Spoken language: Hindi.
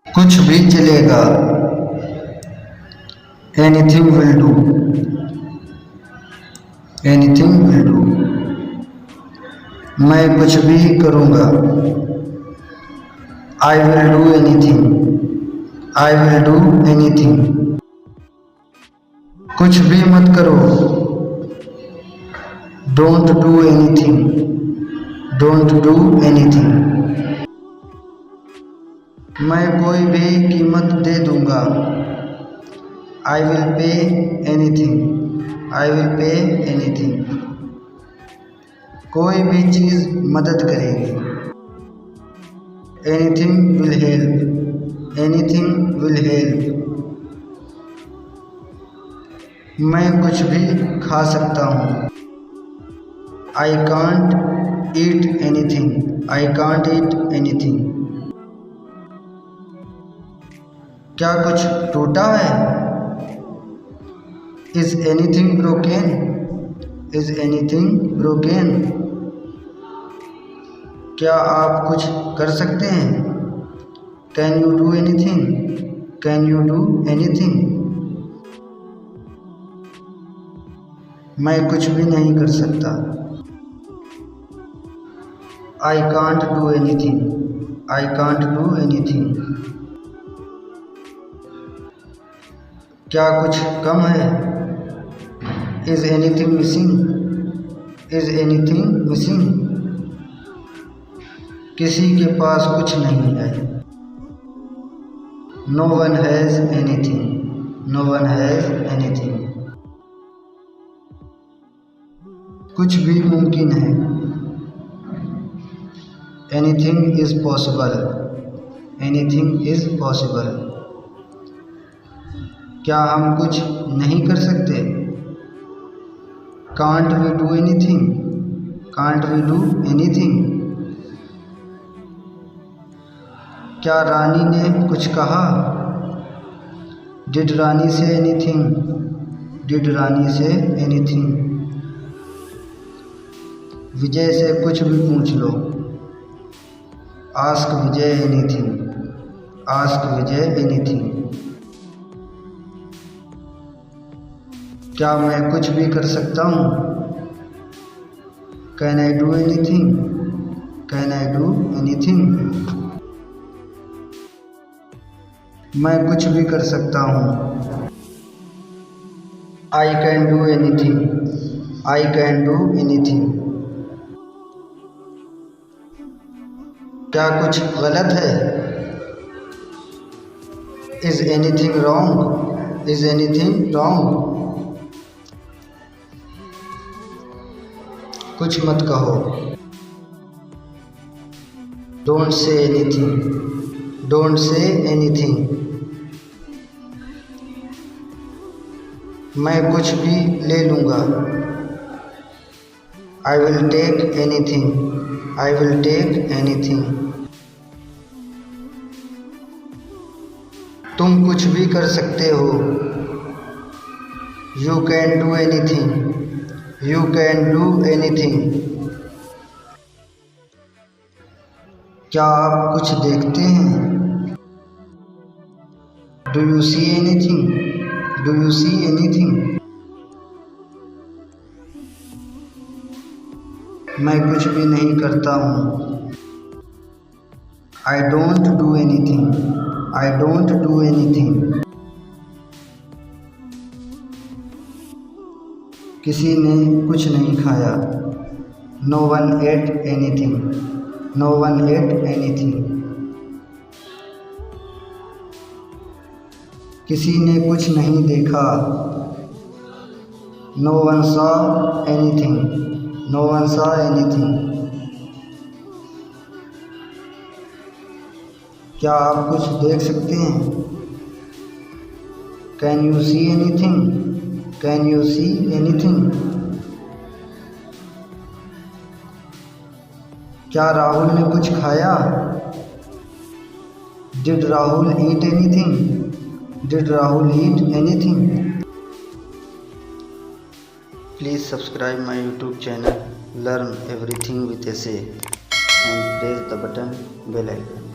कुछ भी चलेगा। Anything will do. Anything will do. मैं कुछ भी करूँगा। I will do anything. I will do anything. कुछ भी मत करो। Don't do anything. Don't do anything. मैं कोई भी कीमत दे दूँगा। I will pay anything. I will pay anything. कोई भी चीज़ मदद करेगी। Anything will help. Anything will help. मैं कुछ भी खा सकता हूँ। I can't eat anything. I can't eat anything. क्या कुछ टूटा है? Is anything broken? Is anything broken? क्या आप कुछ कर सकते हैं? Can you do anything? Can you do anything? मैं कुछ भी नहीं कर सकता। I can't do anything. I can't do anything. क्या कुछ कम है? Is anything missing? Is anything missing? किसी के पास कुछ नहीं है। No one has anything. No one has anything. कुछ भी मुमकिन है। Anything is possible. Anything is possible. क्या हम कुछ नहीं कर सकते? Can't we do anything? Can't we do anything? क्या रानी ने कुछ कहा? Did Rani say anything? Did Rani say anything? विजय से कुछ भी पूछ लो। आस्क विजय एनीथिंग। आस्क विजय एनीथिंग। क्या मैं कुछ भी कर सकता हूँ? Can I do anything? Can I do anything? मैं कुछ भी कर सकता हूँ। I can do anything. I can do anything. क्या कुछ गलत है? Is anything wrong? Is anything wrong? कुछ मत कहो। Don't say anything. Don't say anything. मैं कुछ भी ले लूँगा। I will take anything. I will take anything. तुम कुछ भी कर सकते हो। You can do anything. You can do anything. क्या आप कुछ देखते हैं? Do you see anything? Do you see anything? मैं कुछ भी नहीं करता हूँ। I don't do anything. I don't do anything. किसी ने कुछ नहीं खाया। No one ate anything. No one ate anything. किसी ने कुछ नहीं देखा। No one saw anything. No one saw anything. क्या आप कुछ देख सकते हैं? Can you see anything? Can you see anything? क्या राहुल ने कुछ खाया? Did Rahul eat anything? Did Rahul eat anything? Please subscribe my YouTube channel learn everything with एसे and press the button bell icon.